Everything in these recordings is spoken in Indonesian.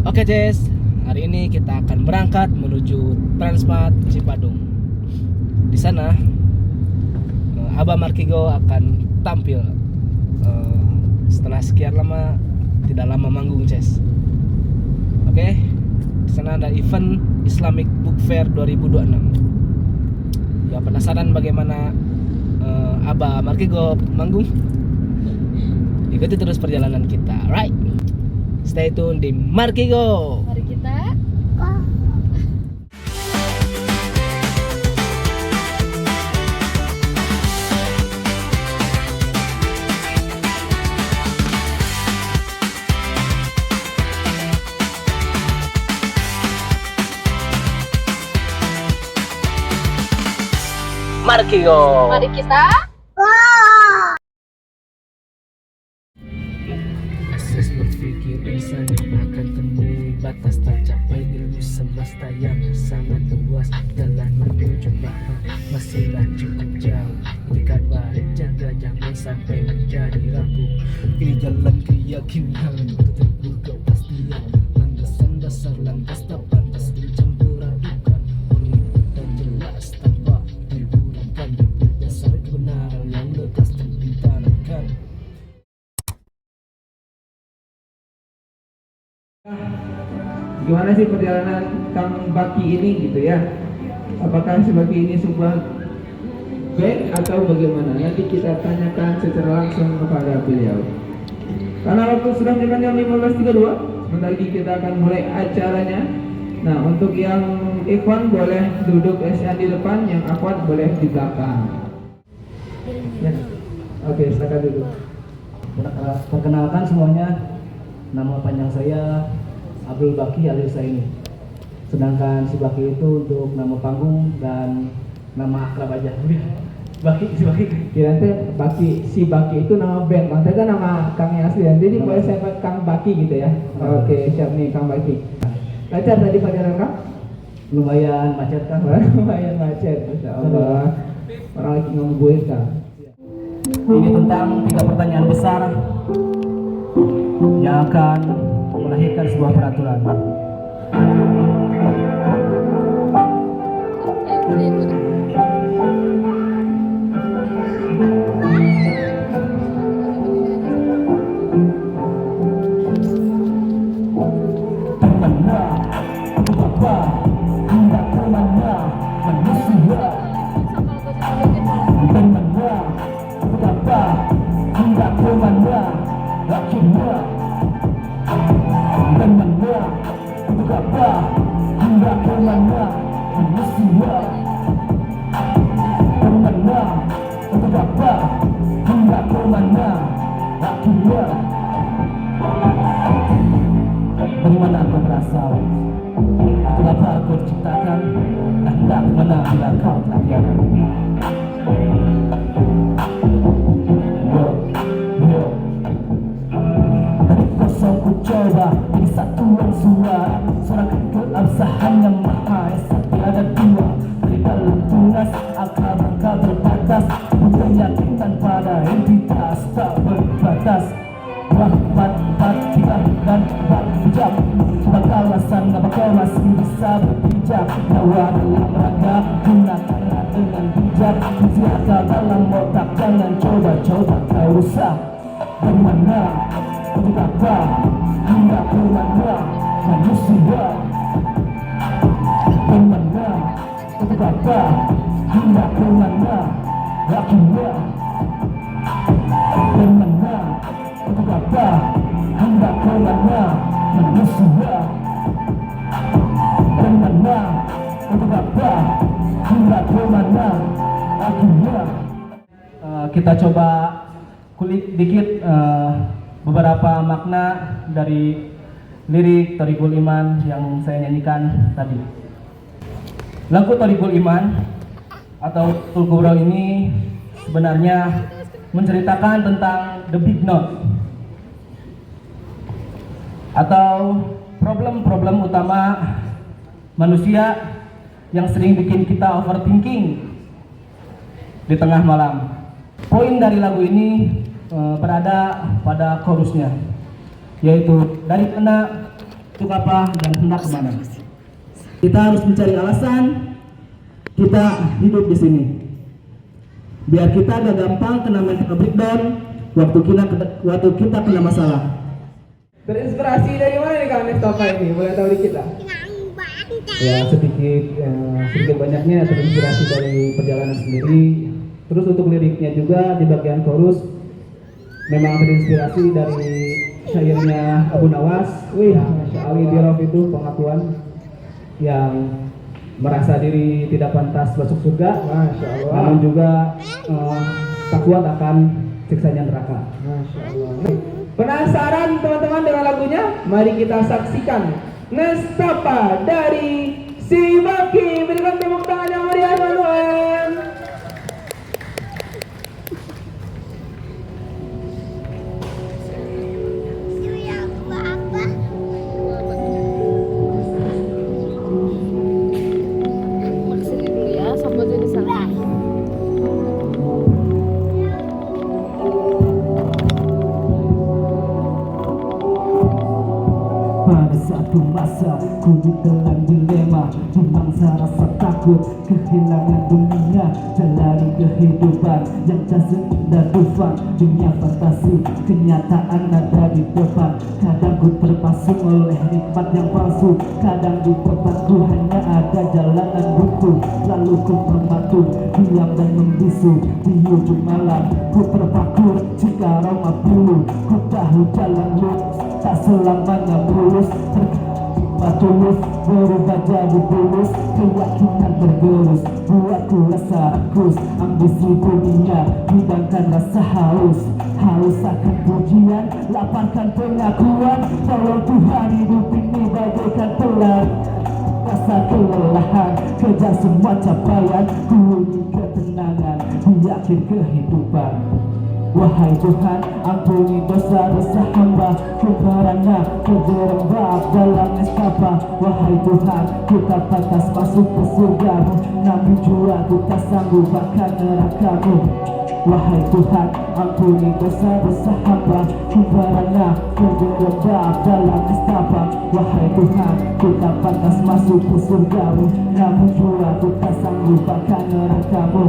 Oke Jess, hari ini kita akan berangkat menuju Transmart Cipadung. Di sana Abah Markigo akan tampil setelah sekian lama tidak lama manggung Jess. Oke, di sana ada event Islamic Book Fair 2026. Yang penasaran bagaimana Abah Markigo manggung? Ikuti terus perjalanan kita, right? Stay tune di Markigo. Mari kita Markigo. Mari kita Akses berpikir insan akan temui batas tercapai ilmu semesta yang sangat luas. Jalan menuju Maha masihlah cukup jauh. Ikat baik jaga jangan sampai menjadi rapuh. Ini jalan keyakinan bertempur kepastian. Landasan dasar lantas tak pantas dicampur adukan. Berikut dan jelas tanpa diburangkan. Dasar kebenaran yang lekas dan ditarakan. Gimana sih perjalanan Kang Baki ini gitu ya? Apakah si Baki ini sebuah band atau bagaimana? Nanti kita tanyakan secara langsung kepada beliau. Karena waktu sudah menunjukkan jam 15.32, sebentar lagi kita akan mulai acaranya. Nah, untuk yang Ikhwan boleh duduk di depan, yang Akhwat boleh di belakang. Ya. Oke, silakan duduk. Perkenalkan semuanya, nama panjang saya Abdul Baki alias Saini. Sedangkan si Baki itu untuk nama panggung dan nama akrab aja. Baki, si Baki. Ya nanti Baki, si Baki itu nama band, nanti kan nama Kang yang asli ya. Jadi boleh saya buat Kang Baki gitu ya. Oke, siap nih Kang Baki. Lancar tadi perjalanan Kang? Lumayan macet kan? Lumayan macet, Masya Allah. Orang lagi nungguin Kang. Ini tentang 3 pertanyaan besar yang akan melahirkan sebuah peraturan. Dari mana kau berasal? Kenapa kau diciptakan? Dan hendak mana bila kau tak tiada? Dari kosong ku coba jadi satuan suara, suarakan keabsahan yang maha esa tiada dua. Dari dalam tunas akal bangka berbatas, keyakinan pada entitas tak berbatas. Rahmat, hatilah dan jam sebab alasan apa kau masih bisa berpijak. Nyawa dalam raga gunakanlah dengan bijak. Kunci akal dalam otak jangan coba-coba kau rusak. Dari mana, untuk apa, hingga ke mana manusia? Dari mana, untuk apa, hingga ke mana rakyatnya? Dari mana, untuk apa, hingga ke mana manusia? Dari mana, untuk apa, hingga ke mana akhirnya? Kita coba kulik dikit beberapa makna dari lirik Thariqul Iman yang saya nyanyikan tadi. Lagu Thariqul Iman atau Tulkubro ini sebenarnya menceritakan tentang the big note atau problem-problem utama manusia yang sering bikin kita overthinking di tengah malam. Poin dari lagu ini berada pada chorusnya, yaitu dari mana untuk apa dan hendak kemana. Kita harus mencari alasan kita hidup di sini. Biar kita gak gampang kena mental breakdown waktu kita kena masalah. Terinspirasi dari mana nih Kang Nestapa ini? Boleh tahu dikit lah? Ya sedikit banyaknya terinspirasi dari perjalanan sendiri. Terus untuk liriknya juga di bagian chorus memang terinspirasi dari syairnya Abu Nawas. Ali Dirov itu pengakuan yang merasa diri tidak pantas masuk surga, Masya Allah. Namun juga tak kuat akan siksanya neraka. Masya Allah. Penasaran teman-teman dengan lagunya? Mari kita saksikan Nestapa dari Si Baki. Berikan tepuk tangan yang meriah teman-teman. Maksudnya dulu ya, sambil jadi sana. Pada satu masa ku ditelan dilema, di mangsa rasa takut kehilangan dunia, jalani kehidupan yang tak seindah dufan. Dunia fantasi, kenyataan ada di depan. Kadang ku terpasung oleh nikmat yang palsu, kadang di depanku hanya ada jalanan buntu. Lalu ku mematung, diam dan membisu di ujung malam. Ku terpakur jika aroma bulu, ku tahu jalan lurus tak selamanya mulus. Tulus berubah jadi bulus, keyakinan bergerus buatku rasa rakus. Ambisi dunia hidangkan rasa haus, haus akan pujian, lapangkan pengakuan. Tolong Tuhan, hidup ini bagaikan telan, rasa kelelahan, kejar semua capaian, ku ingin ketenangan di akhir kehidupan. Wahai Tuhan, ampuni dosa-dosa hamba, kebenarannya terjerembab dalam nestapa. Wahai Tuhan, kita pantas masuk ke surga-Mu, namun jua kita sanggup akan neraka-Mu. Wahai Tuhan, ampuni dosa-dosa hamba, kebenarannya terjerembab dalam nestapa. Wahai Tuhan, kita pantas masuk ke surga-Mu, namun jua kita sanggup akan neraka-Mu.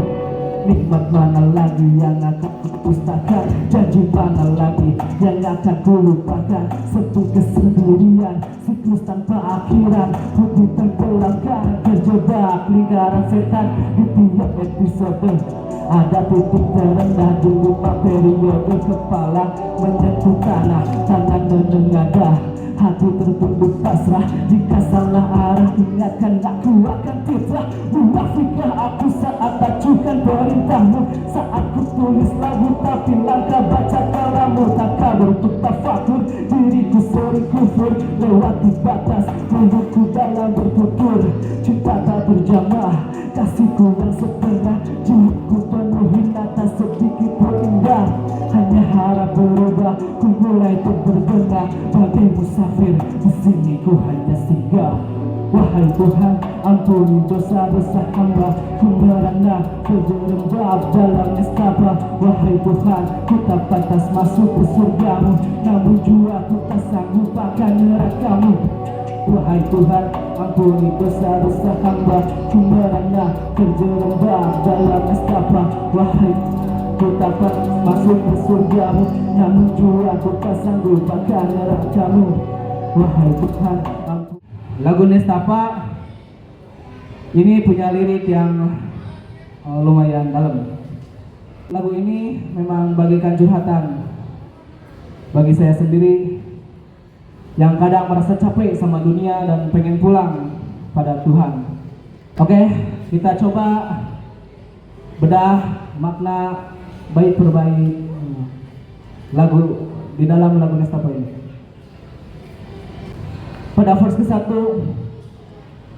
Nikmat mana lagi yang akan kupustakan, janji mana lagi yang akan kulupakan. Sepi kesendirian, siklus tanpa akhiran, putih tenggelamkan, terjebak lingkaran setan. Di tiap episode ada titik terendah di 5 periode. Kepala menyentuh tanah, tangan menengadah, hati tertunduk pasrah. Jika salah arah, ingatkan aku akan fitrah. Munafikkah aku saat acukan perintahmu, saat ku tulis lagu tapi langkah baca kalamu. Tak kabar untuk tafakur, diriku sering kufur, lewati batas menunggu dalam bertutur. Cinta tak berjamaah, kasihku yang setengah, jiwaku penuhi tak sedikit pun indah. Hanya harap berubah, ku mulai untuk berbenah. Bagai musafir, di sini ku hanya singgah. Wahai Tuhan, ampuni dosa-dosa hamba, ku merana terjerembab dalam nestapa. Wahai Tuhan, kita pantas masuk ke surga-Mu, namun jua kita sanggup akan neraka-Mu. Wahai Tuhan, ampuni dosa-dosa hamba, ku merana terjerembab dalam nestapa. Wahai kita pantas masuk ke surga-Mu, namun jua kita sanggup akan neraka-Mu. Wahai Tuhan, ampuni. Lagu Nestapa ini punya lirik yang lumayan dalam. Lagu ini memang bagikan curhatan bagi saya sendiri yang kadang merasa capek sama dunia dan pengen pulang pada Tuhan. Oke, kita coba bedah makna bait per bait lagu di dalam lagu Nestapa ini. Pada verse ke-1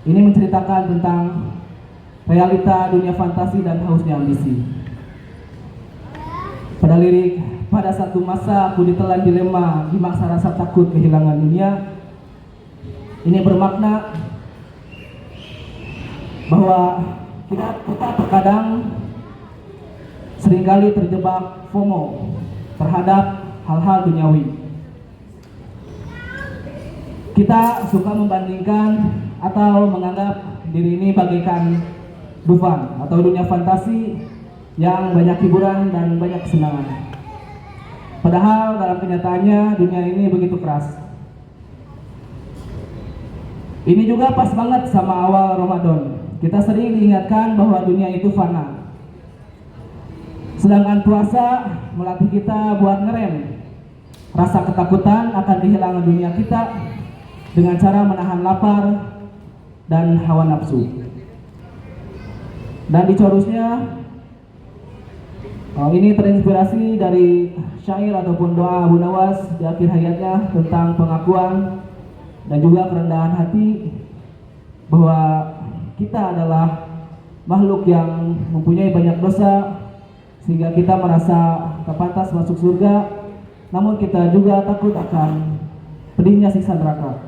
ini menceritakan tentang realita dunia fantasi dan hausnya ambisi. Pada lirik, pada satu masa aku ditelan dilema, dimaksa rasa takut kehilangan dunia. Ini bermakna bahwa kita terkadang seringkali terjebak FOMO terhadap hal-hal duniawi. kita suka membandingkan atau menganggap diri ini bagaikan Dufan atau dunia fantasi yang banyak hiburan dan banyak kesenangan. Padahal dalam kenyataannya dunia ini begitu keras. Ini juga pas banget sama awal Ramadan. Kita sering diingatkan bahwa dunia itu fana. Sedangkan puasa melatih kita buat ngerem rasa ketakutan akan kehilangan dunia kita dengan cara menahan lapar dan hawa nafsu. Dan di chorusnya ini terinspirasi dari syair ataupun doa Abu Nawas di akhir hayatnya tentang pengakuan dan juga kerendahan hati bahwa kita adalah makhluk yang mempunyai banyak dosa sehingga kita merasa tak pantas masuk surga, namun kita juga takut akan pedihnya siksa neraka.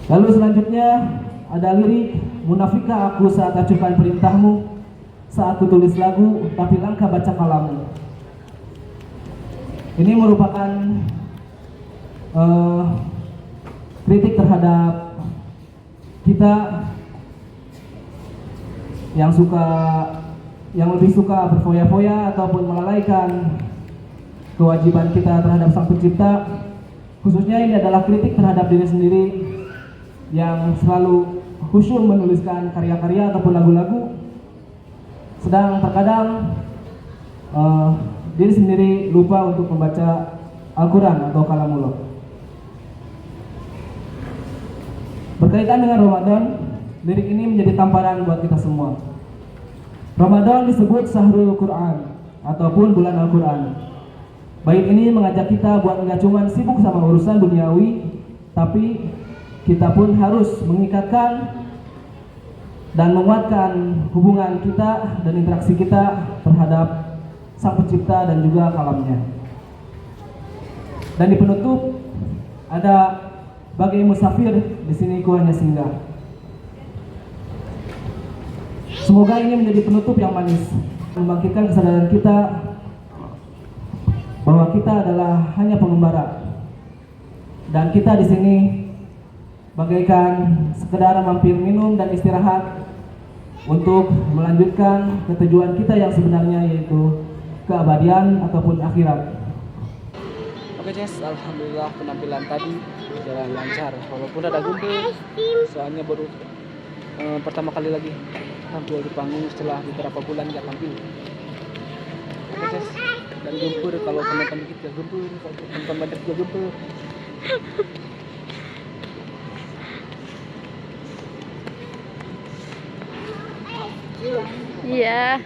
Lalu selanjutnya ada lirik, munafikkah aku saat acukan perintahmu, saat ku tulis lagu tapi langkah baca kalamu. Ini merupakan kritik terhadap kita yang lebih suka berfoya-foya ataupun melalaikan kewajiban kita terhadap Sang Pencipta. Khususnya ini adalah kritik terhadap diri sendiri yang selalu khusyuk menuliskan karya-karya ataupun lagu-lagu, sedang terkadang diri sendiri lupa untuk membaca Al-Quran atau kalamullah. Berkaitan dengan Ramadan, lirik ini menjadi tamparan buat kita semua. Ramadan disebut Syahrul Quran ataupun bulan Al-Quran. Bait ini mengajak kita buat enggak cuma sibuk sama urusan duniawi, tapi kita pun harus mengikatkan dan menguatkan hubungan kita dan interaksi kita terhadap Sang Pencipta dan juga kalamnya. Dan di penutup ada bagai musafir di sini ku hanya singgah. Semoga ini menjadi penutup yang manis, membangkitkan kesadaran kita bahwa kita adalah hanya pengembara dan kita di sini bagaikan sekedar mampir minum dan istirahat untuk melanjutkan ketujuan kita yang sebenarnya, yaitu keabadian ataupun akhirat. Oke Jess, alhamdulillah penampilan tadi berjalan lancar walaupun ada guntur, soalnya baru pertama kali lagi tampil di panggung setelah beberapa bulan gak tampil. Oke Jess, dan gempur kalau penonton dikit ya gempur, kalau penonton banyak juga gempur. Iya.